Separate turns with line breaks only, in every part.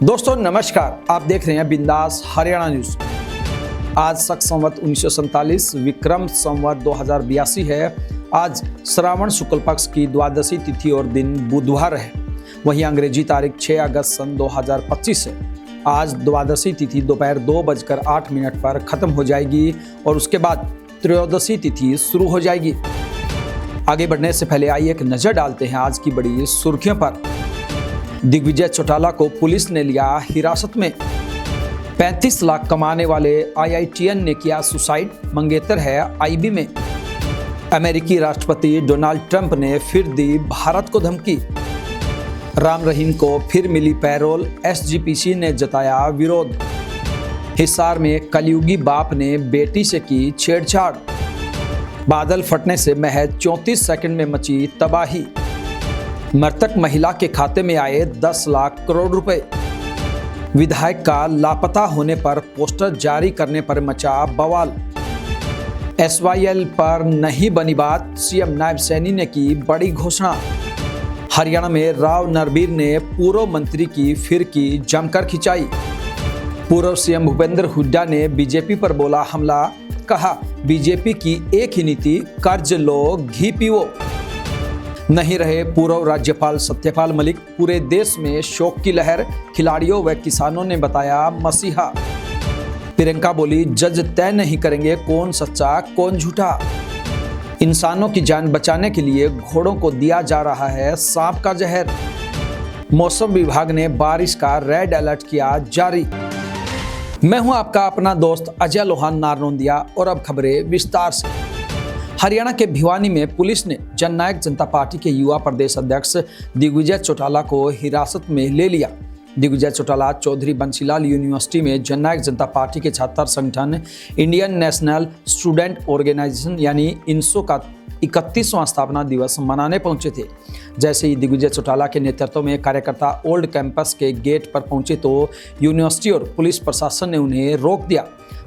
दोस्तों नमस्कार, आप देख रहे हैं बिंदास हरियाणा न्यूज। आज शक संवत 1947 विक्रम संवत 2082 है। आज श्रावण शुक्ल पक्ष की द्वादशी तिथि और दिन बुधवार है। वहीं अंग्रेजी तारीख 6 अगस्त सन 2025 है। आज द्वादशी तिथि दोपहर 2:08 पर खत्म हो जाएगी और उसके बाद त्रयोदशी तिथि शुरू हो जाएगी। आगे बढ़ने से पहले आइए एक नजर डालते हैं आज की बड़ी सुर्खियों पर। दिग्विजय चौटाला को पुलिस ने लिया हिरासत में। 35 लाख कमाने वाले IITian ने किया सुसाइड, मंगेतर है IB में। अमेरिकी राष्ट्रपति डोनाल्ड ट्रंप ने फिर दी भारत को धमकी। राम रहीम को फिर मिली पैरोल, SGPC ने जताया विरोध। हिसार में कलयुगी बाप ने बेटी से की छेड़छाड़। बादल फटने से महज 34 सेकंड में मची तबाही। मृतक महिला के खाते में आए 10 लाख करोड़ रुपए। विधायक का लापता होने पर पोस्टर जारी करने पर मचा बवाल। SYL पर नहीं बनी बात, CM नायब सैनी ने की बड़ी घोषणा। हरियाणा में राव नरबीर ने पूर्व मंत्री की फिर की जमकर खिंचाई। पूर्व CM भूपेंद्र हुड्डा ने बीजेपी पर बोला हमला, कहा बीजेपी की एक ही नीति, कर्ज लो घी पीओ। नहीं रहे पूर्व राज्यपाल सत्यपाल मलिक, पूरे देश में शोक की लहर, खिलाड़ियों व किसानों ने बताया मसीहा। प्रियंका बोली जज तय नहीं करेंगे कौन सच्चा कौन झूठा। इंसानों की जान बचाने के लिए घोड़ों को दिया जा रहा है सांप का जहर। मौसम विभाग ने बारिश का रेड अलर्ट किया जारी। मैं हूं आपका अपना दोस्त अजय लोहान नारनौंदिया और अब खबरें विस्तार से। हरियाणा के भिवानी में पुलिस ने जननायक जनता पार्टी के युवा प्रदेश अध्यक्ष दिग्विजय चौटाला को हिरासत में ले लिया। दिग्विजय चौटाला चौधरी बंसीलाल यूनिवर्सिटी में जननायक जनता पार्टी के छात्र संगठन इंडियन नेशनल स्टूडेंट ऑर्गेनाइजेशन यानी INSO का 31वां स्थापना दिवस मनाने पहुंचे थे। जैसे ही दिग्विजय चौटाला के नेतृत्व में कार्यकर्ता ओल्ड कैंपस के गेट पर पहुंचे तो यूनिवर्सिटी और पुलिस प्रशासन ने उन्हें रोक दिया।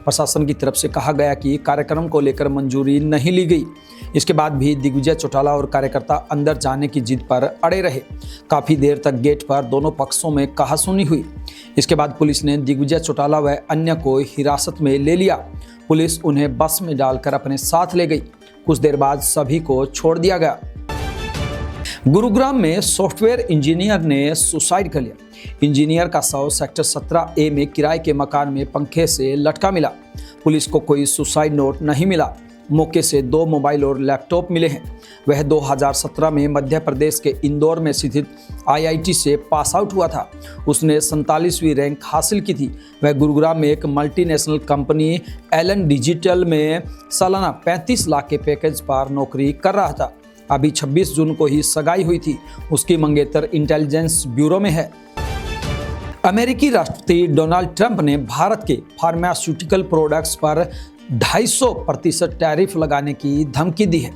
प्रशासन की तरफ से कहा गया कि कार्यक्रम को लेकर मंजूरी नहीं ली गई। इसके बाद भी दिग्विजय चौटाला और कार्यकर्ता अंदर जाने की जिद पर अड़े रहे। काफी देर तक गेट पर दोनों पक्षों में कहासुनी हुई। इसके बाद पुलिस ने दिग्विजय चौटाला व अन्य को हिरासत में ले लिया। पुलिस उन्हें बस में डालकर अपने साथ ले गई। कुछ देर बाद सभी को छोड़ दिया गया। गुरुग्राम में सॉफ्टवेयर इंजीनियर ने सुसाइड कर लिया। इंजीनियर का शव सेक्टर 17A में किराए के मकान में पंखे से लटका मिला। पुलिस को कोई सुसाइड नोट नहीं मिला। मौके से 2 मोबाइल और लैपटॉप मिले हैं। वह 2017 में मध्य प्रदेश के इंदौर में स्थित IIT से पास आउट हुआ था। उसने 47वीं रैंक हासिल की थी। वह गुरुग्राम में एक मल्टीनेशनल कंपनी एलन डिजिटल में सालाना 35 लाख के पैकेज पर नौकरी कर रहा था। अभी 26 जून को ही सगाई हुई थी। उसकी मंगेतर इंटेलिजेंस ब्यूरो में है। अमेरिकी राष्ट्रपति डोनाल्ड ट्रंप ने भारत के फार्मास्यूटिकल प्रोडक्ट्स पर 250% टैरिफ लगाने की धमकी दी है।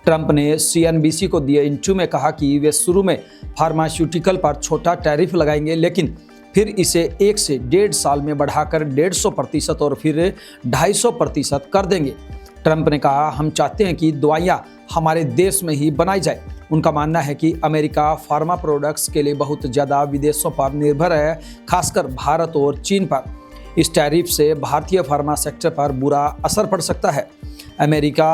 ट्रंप ने CNBC को दिए इंटरव्यू में कहा कि वे शुरू में फार्मास्यूटिकल पर छोटा टैरिफ लगाएंगे, लेकिन फिर इसे 1 से 1.5 साल में बढ़ाकर 150% और फिर 250% कर देंगे। ट्रंप ने कहा हम चाहते हैं कि दवाइयां हमारे देश में ही बनाई जाए। उनका मानना है कि अमेरिका फार्मा प्रोडक्ट्स के लिए बहुत ज़्यादा विदेशों पर निर्भर है, खासकर भारत और चीन पर। इस टैरिफ से भारतीय फार्मा सेक्टर पर बुरा असर पड़ सकता है। अमेरिका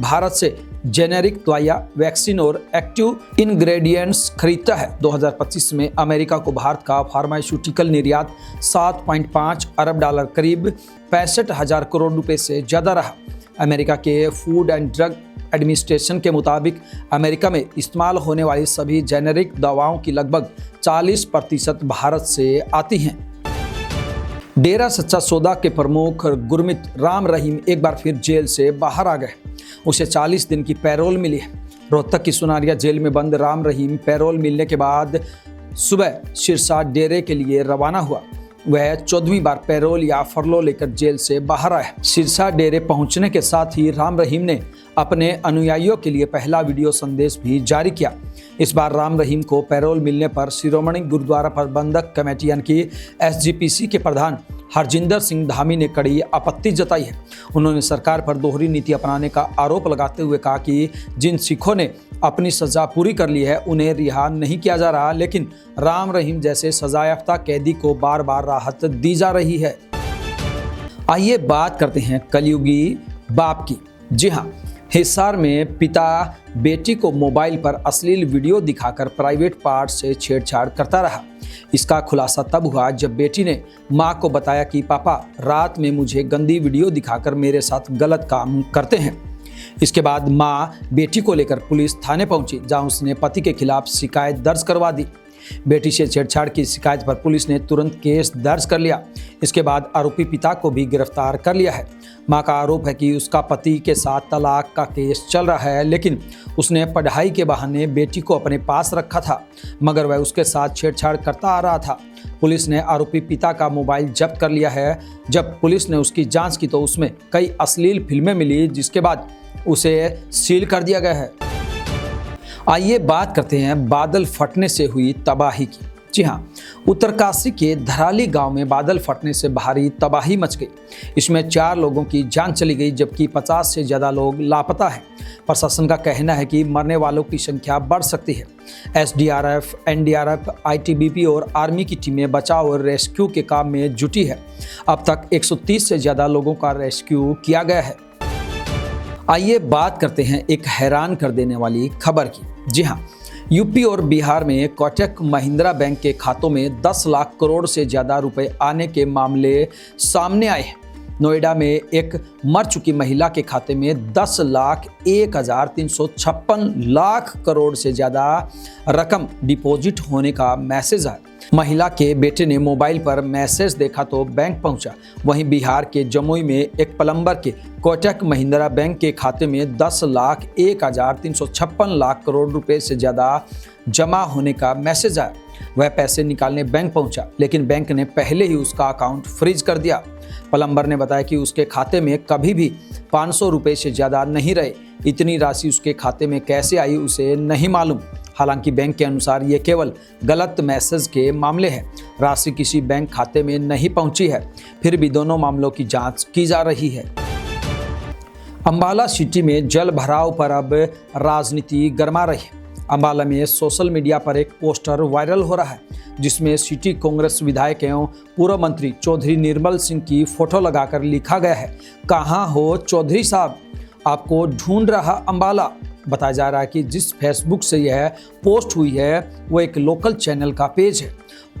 भारत से जेनेरिक दवाइयाँ, वैक्सीन और एक्टिव इंग्रेडिएंट्स खरीदता है। 2025 में अमेरिका को भारत का फार्मास्यूटिकल निर्यात $7.5 अरब, करीब 65,000 करोड़ रुपए से ज़्यादा रहा। अमेरिका के फूड एंड ड्रग एडमिनिस्ट्रेशन के मुताबिक अमेरिका में इस्तेमाल होने वाली सभी जेनेरिक दवाओं की लगभग 40% भारत से आती हैं। डेरा सच्चा सौदा के प्रमुख गुरमीत राम रहीम एक बार फिर जेल से बाहर आ गए। उसे 40 दिन की पैरोल मिली है। रोहतक की सुनारिया जेल में बंद राम रहीम पैरोल मिलने के बाद सुबह सिरसा डेरे के लिए रवाना हुआ। वह 14वीं बार पैरोल या फरलो लेकर जेल से बाहर आया। सिरसा डेरे पहुंचने के साथ ही राम रहीम ने अपने अनुयायियों के लिए पहला वीडियो संदेश भी जारी किया। इस बार राम रहीम को पैरोल मिलने पर शिरोमणि गुरुद्वारा प्रबंधक कमेटी यानी कि SGPC के प्रधान हरजिंदर सिंह धामी ने कड़ी आपत्ति जताई है। उन्होंने सरकार पर दोहरी नीति अपनाने का आरोप लगाते हुए कहा कि जिन सिखों ने अपनी सजा पूरी कर ली है उन्हें रिहा नहीं किया जा रहा, लेकिन राम रहीम जैसे सजायाफ्ता कैदी को बार बार राहत दी जा रही है। आइए बात करते हैं कलयुगी बाप की। जी हाँ, हिसार में पिता बेटी को मोबाइल पर अश्लील वीडियो दिखाकर प्राइवेट पार्ट से छेड़छाड़ करता रहा। इसका खुलासा तब हुआ जब बेटी ने मां को बताया कि पापा रात में मुझे गंदी वीडियो दिखाकर मेरे साथ गलत काम करते हैं। इसके बाद मां बेटी को लेकर पुलिस थाने पहुंची, जहां उसने पति के खिलाफ शिकायत दर्ज करवा दी। बेटी से छेड़छाड़ की शिकायत पर पुलिस ने तुरंत केस दर्ज कर लिया। इसके बाद आरोपी पिता को भी गिरफ्तार कर लिया है। मां का आरोप है कि उसका पति के साथ तलाक का केस चल रहा है, लेकिन उसने पढ़ाई के बहाने बेटी को अपने पास रखा था, मगर वह उसके साथ छेड़छाड़ करता आ रहा था। पुलिस ने आरोपी पिता का मोबाइल जब्त कर लिया है। जब पुलिस ने उसकी जांच की तो उसमें कई अश्लील फिल्में मिली, जिसके बाद उसे सील कर दिया गया है। आइए बात करते हैं बादल फटने से हुई तबाही की। जी हाँ, उत्तरकाशी के धराली गांव में बादल फटने से भारी तबाही मच गई। इसमें 4 लोगों की जान चली गई, जबकि 50 से ज़्यादा लोग लापता हैं। प्रशासन का कहना है कि मरने वालों की संख्या बढ़ सकती है। एसडीआरएफ, एनडीआरएफ, आईटीबीपी और आर्मी की टीमें बचाव और रेस्क्यू के काम में जुटी है। अब तक 130 से ज़्यादा लोगों का रेस्क्यू किया गया है। आइए बात करते हैं एक हैरान कर देने वाली खबर की। जी हाँ, यूपी और बिहार में कोटक महिंद्रा बैंक के खातों में 10 लाख करोड़ से ज़्यादा रुपए आने के मामले सामने आए हैं। नोएडा में एक मर चुकी महिला के खाते में 10,01,356 लाख करोड़ से ज़्यादा रकम डिपॉजिट होने का मैसेज आया। महिला के बेटे ने मोबाइल पर मैसेज देखा तो बैंक पहुंचा। वहीं बिहार के जमुई में एक प्लम्बर के कोटक महिंद्रा बैंक के खाते में 10,01,356 लाख करोड़ रुपए से ज़्यादा जमा होने का मैसेज आया। वह पैसे निकालने बैंक पहुंचा, लेकिन बैंक ने पहले ही उसका अकाउंट फ्रीज कर दिया। प्लम्बर ने बताया कि उसके खाते में कभी भी 500 रुपये से ज़्यादा नहीं रहे। इतनी राशि उसके खाते में कैसे आई उसे नहीं मालूम। हालांकि बैंक के अनुसार ये केवल गलत मैसेज के मामले हैं। राशि किसी बैंक खाते में नहीं पहुंची है। फिर भी दोनों मामलों की जांच की जा रही है। अंबाला सिटी में जल भराव पर अब राजनीति गरमा रही है। अंबाला में सोशल मीडिया पर एक पोस्टर वायरल हो रहा है, जिसमें सिटी कांग्रेस विधायक एवं पूर्व मंत्री चौधरी निर्मल सिंह की फोटो लगाकर लिखा गया है, कहाँ हो चौधरी साहब, आपको ढूंढ रहा अंबाला। बताया जा रहा है कि जिस फेसबुक से यह पोस्ट हुई है वो एक लोकल चैनल का पेज है।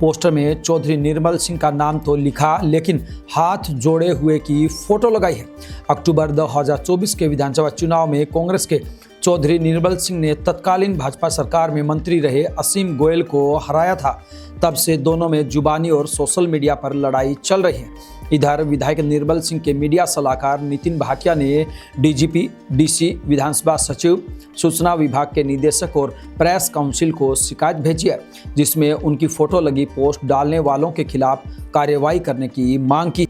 पोस्टर में चौधरी निर्मल सिंह का नाम तो लिखा, लेकिन हाथ जोड़े हुए की फोटो लगाई है। अक्टूबर 2024 के विधानसभा चुनाव में कांग्रेस के चौधरी निर्मल सिंह ने तत्कालीन भाजपा सरकार में मंत्री रहे असीम गोयल को हराया था। तब से दोनों में जुबानी और सोशल मीडिया पर लड़ाई चल रही है। इधर विधायक निर्मल सिंह के मीडिया सलाहकार नितिन भाटिया ने डीजीपी, डीसी, विधानसभा सचिव, सूचना विभाग के निदेशक और प्रेस काउंसिल को शिकायत भेजी है, जिसमें उनकी फोटो लगी पोस्ट डालने वालों के खिलाफ कार्रवाई करने की मांग की।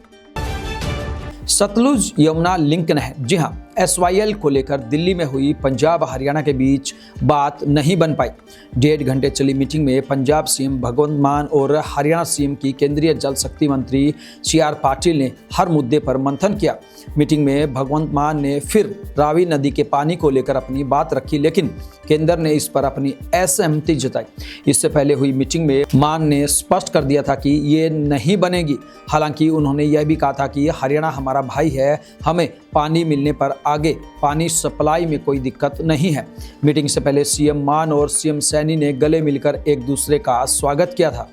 सतलुज यमुना लिंक नहर, जी हाँ, SYL को लेकर दिल्ली में हुई पंजाब हरियाणा के बीच बात नहीं बन पाई। 1.5 घंटे चली मीटिंग में पंजाब सीएम भगवंत मान और हरियाणा सीएम की केंद्रीय जल शक्ति मंत्री CR पाटिल ने हर मुद्दे पर मंथन किया। मीटिंग में भगवंत मान ने फिर रावी नदी के पानी को लेकर अपनी बात रखी, लेकिन केंद्र ने इस पर अपनी असहमति जताई। इससे पहले हुई मीटिंग में मान ने स्पष्ट कर दिया था कि ये नहीं बनेगी। हालांकि उन्होंने यह भी कहा था कि हरियाणा हमारा भाई है, हमें पानी मिलने पर आगे पानी सप्लाई में कोई दिक्कत नहीं है। मीटिंग से पहले सीएम मान और सीएम सैनी ने गले मिलकर एक दूसरे का स्वागत किया था।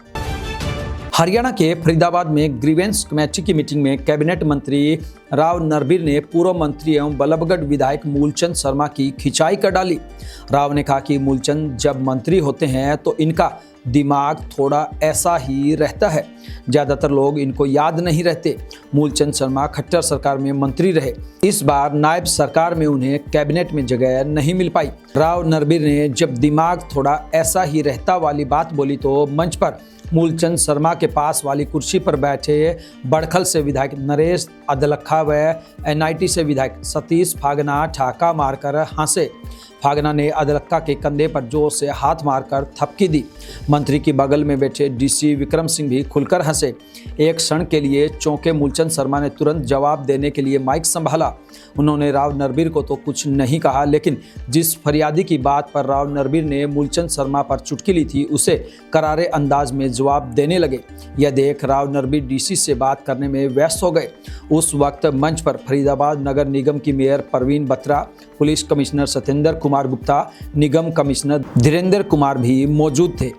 हरियाणा के फरीदाबाद में ग्रीवेंस कमेटी की मीटिंग में कैबिनेट मंत्री राव नरबीर ने पूर्व मंत्री एवं बल्लभगढ़ विधायक मूलचंद शर्मा की खिंचाई कर डाली। राव ने कहा कि मूलचंद जब मंत्री होते हैं तो इनका दिमाग थोड़ा ऐसा ही रहता है, ज़्यादातर लोग इनको याद नहीं रहते। मूलचंद शर्मा खट्टर सरकार में मंत्री रहे, इस बार नायब सरकार में उन्हें कैबिनेट में जगह नहीं मिल पाई। राव नरबीर ने जब दिमाग थोड़ा ऐसा ही रहता वाली बात बोली तो मंच पर मूलचंद शर्मा के पास वाली कुर्सी पर बैठे बड़खल से विधायक नरेश अदलखा व NIT से विधायक सतीश फागना ठाका मारकर हंसे। फागना ने अदलक्का के कंधे पर जोर से हाथ मारकर थपकी दी। मंत्री की बगल में बैठे डीसी विक्रम सिंह भी खुलकर हंसे। एक क्षण के लिए चौंके मूलचंद शर्मा ने तुरंत जवाब देने के लिए माइक संभाला। उन्होंने राव नरबीर को तो कुछ नहीं कहा, लेकिन जिस फरियादी की बात पर राव नरबीर ने मूलचंद शर्मा पर चुटकी ली थी उसे करारे अंदाज में जवाब देने लगे। यह देख राव नरबीर डीसी से बात करने में व्यस्त हो गए। उस वक्त मंच पर फरीदाबाद नगर निगम की mayor Parveen Batra, police commissioner Satyendra Kumar Gupta, निगम कमिश्नर धीरेंद्र कुमार भी मौजूद थे।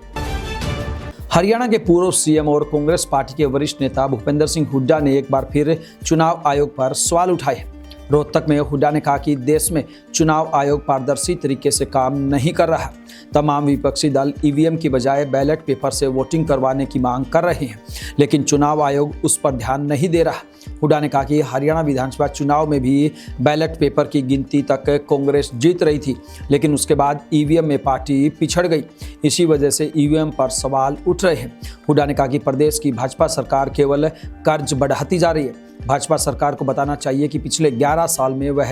हरियाणा के पूर्व सीएम और कांग्रेस पार्टी के वरिष्ठ नेता भूपेंद्र सिंह हुड्डा ने एक बार फिर चुनाव आयोग पर सवाल उठाए। रोहतक में हुड्डा ने कहा कि देश में चुनाव आयोग पारदर्शी तरीके से काम नहीं कर रहा। तमाम विपक्षी दल ईवीएम की बजाय बैलेट पेपर से वोटिंग करवाने की मांग कर रहे हैं, लेकिन चुनाव आयोग उस पर ध्यान नहीं दे रहा। हुड्डा ने कहा कि हरियाणा विधानसभा चुनाव में भी बैलेट पेपर की गिनती तक कांग्रेस जीत रही थी, लेकिन उसके बाद ईवीएम में पार्टी पिछड़ गई। इसी वजह से ईवीएम पर सवाल उठ रहे हैं। हुड्डा ने कहा कि प्रदेश की भाजपा सरकार केवल कर्ज बढ़ाती जा रही है। भाजपा सरकार को बताना चाहिए कि पिछले 11 साल में वह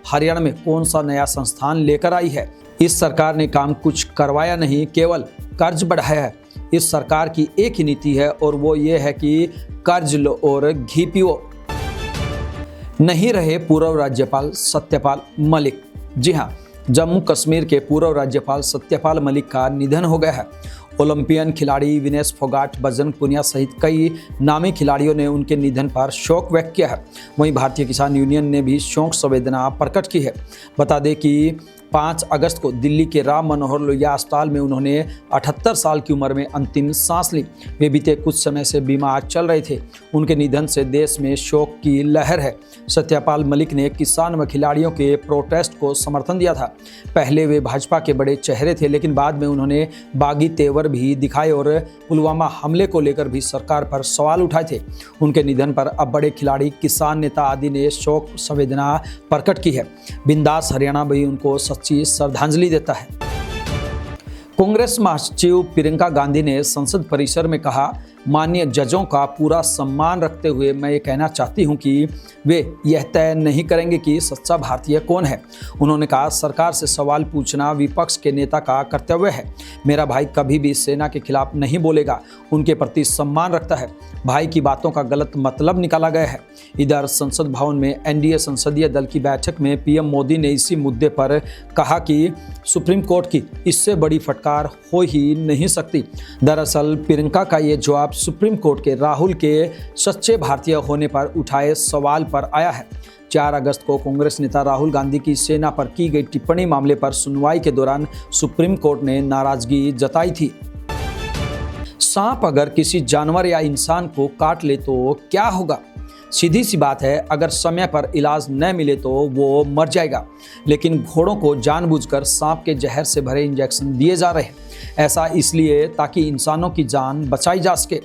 हरियाणा में कौन सा नया संस्थान लेकर आई है। इस सरकार ने काम कुछ करवाया नहीं, केवल कर्ज बढ़ाया है। इस सरकार की एक ही नीति है और वो ये है कि कर्ज लो और घी पियो। नहीं रहे पूर्व राज्यपाल सत्यपाल मलिक। जी हाँ, जम्मू कश्मीर के पूर्व राज्यपाल सत्यपाल मलिक का निधन हो गया है। ओलंपियन खिलाड़ी विनेश फोगाट, बजरंग पुनिया सहित कई नामी खिलाड़ियों ने उनके निधन पर शोक व्यक्त किया है। वहीं भारतीय किसान यूनियन ने भी शोक संवेदना प्रकट की है। बता दें कि 5 अगस्त को दिल्ली के राम मनोहर लोहिया अस्पताल में उन्होंने 78 साल की उम्र में अंतिम सांस ली। वे बीते कुछ समय से बीमार चल रहे थे। उनके निधन से देश में शोक की लहर है। सत्यपाल मलिक ने किसान व खिलाड़ियों के प्रोटेस्ट को समर्थन दिया था। पहले वे भाजपा के बड़े चेहरे थे, लेकिन बाद में उन्होंने बागी तेवर भी दिखाए और पुलवामा हमले को लेकर भी सरकार पर सवाल उठाए थे। उनके निधन पर अब बड़े खिलाड़ी, किसान नेता आदि ने शोक संवेदना प्रकट की है। बिंदास हरियाणा भी उनको सच्ची श्रद्धांजलि देता है। कांग्रेस महासचिव प्रियंका गांधी ने संसद परिसर में कहा, माननीय जजों का पूरा सम्मान रखते हुए मैं ये कहना चाहती हूं कि वे यह तय नहीं करेंगे कि सच्चा भारतीय कौन है। उन्होंने कहा, सरकार से सवाल पूछना विपक्ष के नेता का कर्तव्य है। मेरा भाई कभी भी सेना के खिलाफ नहीं बोलेगा, उनके प्रति सम्मान रखता है। भाई की बातों का गलत मतलब निकाला गया है। इधर संसद भवन में एनडीए संसदीय दल की बैठक में पीएम मोदी ने इसी मुद्दे पर कहा कि सुप्रीम कोर्ट की इससे बड़ी फटकार हो ही नहीं सकती। दरअसल प्रियंका का ये जवाब सुप्रीम कोर्ट के राहुल के सच्चे भारतीय होने पर उठाए सवाल पर आया है। 4 अगस्त को कांग्रेस नेता राहुल गांधी की सेना पर की गई टिप्पणी मामले पर सुनवाई के दौरान सुप्रीम कोर्ट ने नाराजगी जताई थी। सांप अगर किसी जानवर या इंसान को काट ले तो क्या होगा? सीधी सी बात है, अगर समय पर इलाज न मिले तो वो मर जाएगा। लेकिन घोड़ों को जानबूझकर सांप के जहर से भरे इंजेक्शन दिए जा रहे हैं। ऐसा इसलिए ताकि इंसानों की जान बचाई जा सके।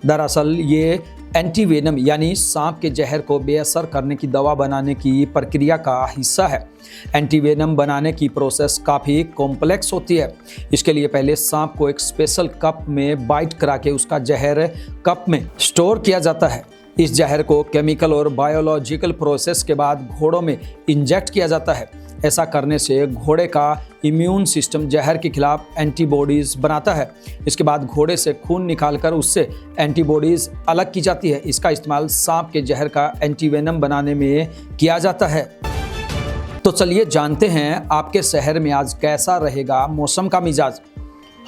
दरअसल ये एंटीवेनम यानी सांप के जहर को बेअसर करने की दवा बनाने की प्रक्रिया का हिस्सा है। एंटीवेनम बनाने की प्रोसेस काफ़ी कॉम्प्लेक्स होती है। इसके लिए पहले सांप को एक स्पेशल कप में बाइट करा के उसका जहर कप में स्टोर किया जाता है। इस जहर को केमिकल और बायोलॉजिकल प्रोसेस के बाद घोड़ों में इंजेक्ट किया जाता है। ऐसा करने से घोड़े का इम्यून सिस्टम जहर के खिलाफ एंटीबॉडीज़ बनाता है। इसके बाद घोड़े से खून निकालकर उससे एंटीबॉडीज़ अलग की जाती है। इसका इस्तेमाल सांप के जहर का एंटीवेनम बनाने में किया जाता है। तो चलिए जानते हैं आपके शहर में आज कैसा रहेगा मौसम का मिजाज।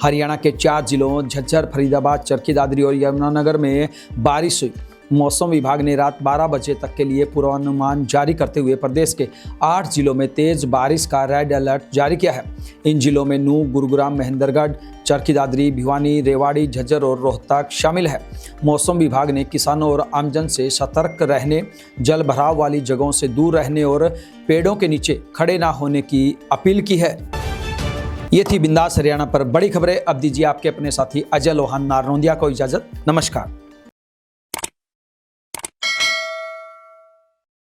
हरियाणा के 4 जिलों झज्जर, फरीदाबाद, चरखी दादरी और यमुनानगर में बारिश हुई। मौसम विभाग ने रात 12 बजे तक के लिए पूर्वानुमान जारी करते हुए प्रदेश के 8 जिलों में तेज बारिश का रेड अलर्ट जारी किया है। इन जिलों में नूंह, गुरुग्राम, महेंद्रगढ़, चरखी दादरी, भिवानी, रेवाड़ी, झज्जर और रोहतक शामिल है। मौसम विभाग ने किसानों और आमजन से सतर्क रहने, जल भराव वाली जगहों से दूर रहने और पेड़ों के नीचे खड़े ना होने की अपील की है। ये थी बिंदास हरियाणा पर बड़ी खबरें। अब दीजिए आपके अपने साथी अजय लोहान नारनौंदिया को इजाजत। नमस्कार।